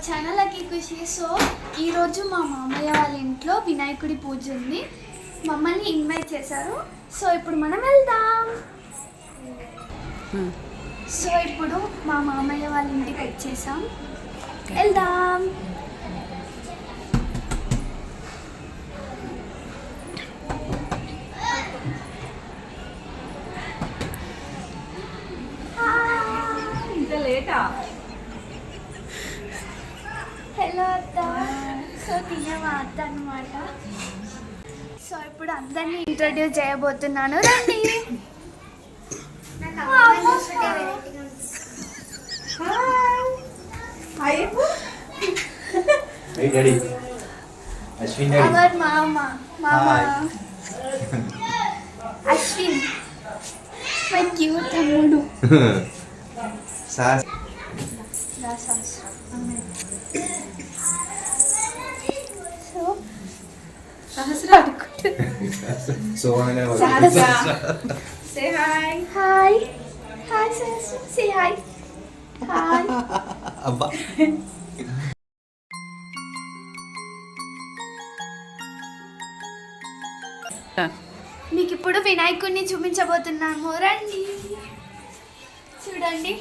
Channel అకి ఖుషి. So ఈరోజు మా మామయ్య వాళ్ళ ఇంట్లో వినాయకుడి పూజ ఉంది. మమ్మల్ని ఇన్వైట్ చేశారు. సో ఇప్పుడు మనం వెళ్దాం. సో ఇప్పుడు మా మామయ్య వాళ్ళ ఇంటికి వచ్చేసాం. వెళ్దాం. హలో అత్త. సో తినవా అత్త అనమాట. సో ఇప్పుడు అందరినీ ఇంట్రడ్యూస్ చేయబోతున్నాను, రండి. అవర్ మామా అశ్విన్, మై క్యూట్ తమ్ముడు. Say hi. Hi. Hi, Sasha. Say hi. Hi. Abba. మీకు ఇప్పుడు వినాయకుడిని చూపించబోతున్నాము, రండి. చూడండి.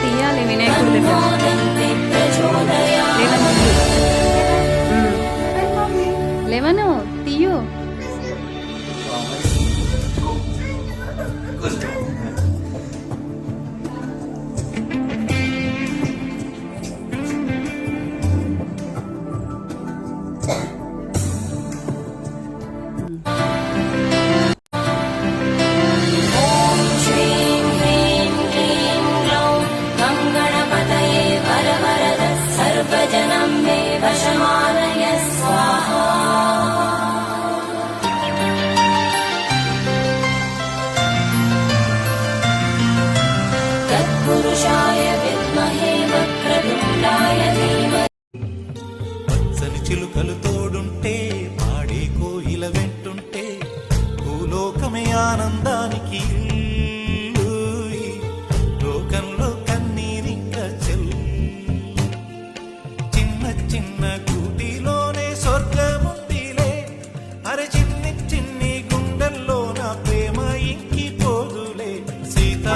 తీయాలి వినాయకుడి లేవను తీయు. పచ్చని చిలుకలు తోడుంటే పాడే కోయిల వెంటుంటే భూలోకమే ఆనందానికి లోకంలో కన్నీరింక చెల్లు చిన్న చిన్న కూటిలోనే స్వర్గముందిలే అరే చిన్ని చిన్ని గుండెల్లో నా ప్రేమ ఇంకి పోదులే సీతా.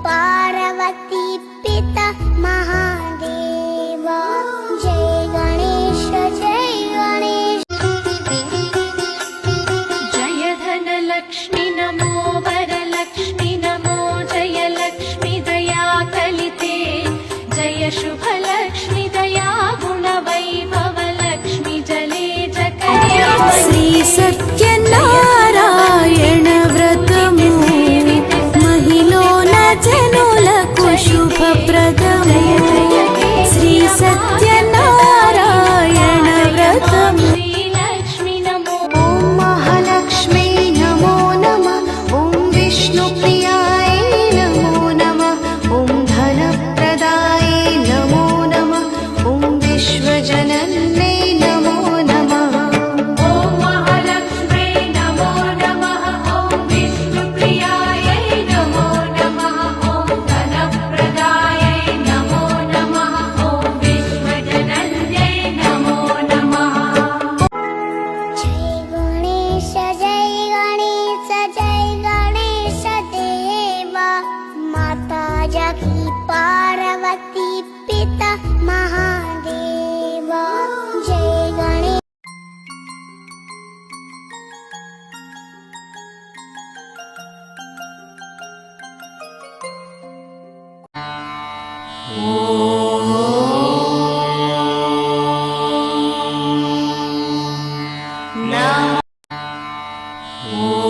पार्वती पिता महादेवा जय गणेश जय गणेश. जय धनलक्ष्मी नमो वरलक्ष्मी नमो जय लक्ष्मी दया कलिते जय शुभलक्ष्मी दया गुणवैभव लक्ष्मी जले जकरे श्री सत्यनारायण व्रतमु జనులకు శుభప్రదము శ్రీ సత్యనారాయణ వ్రతము. लक्ष्मी नमो ఓం మహాలక్ష్మీ నమో నమః. ఓం విష్ణుప్రియాయ నమో నమః. ఓం ధనప్రదాయ నమో నమః. ఓం విశ్వజనన్యై నమో నమః. ఓం మహాలక్ష్మీ నమో నమః. ఓం విష్ణుప్రియాయ నమో నమః. ఓం ధనప్రదాయ నమో నమః. ఓం విశ్వజనన్యై నమో నమః. जय गणेश जय गणेश जय गणेश देवा माता जगी पार्वती पिता महादेवा जय गणेश. ఓం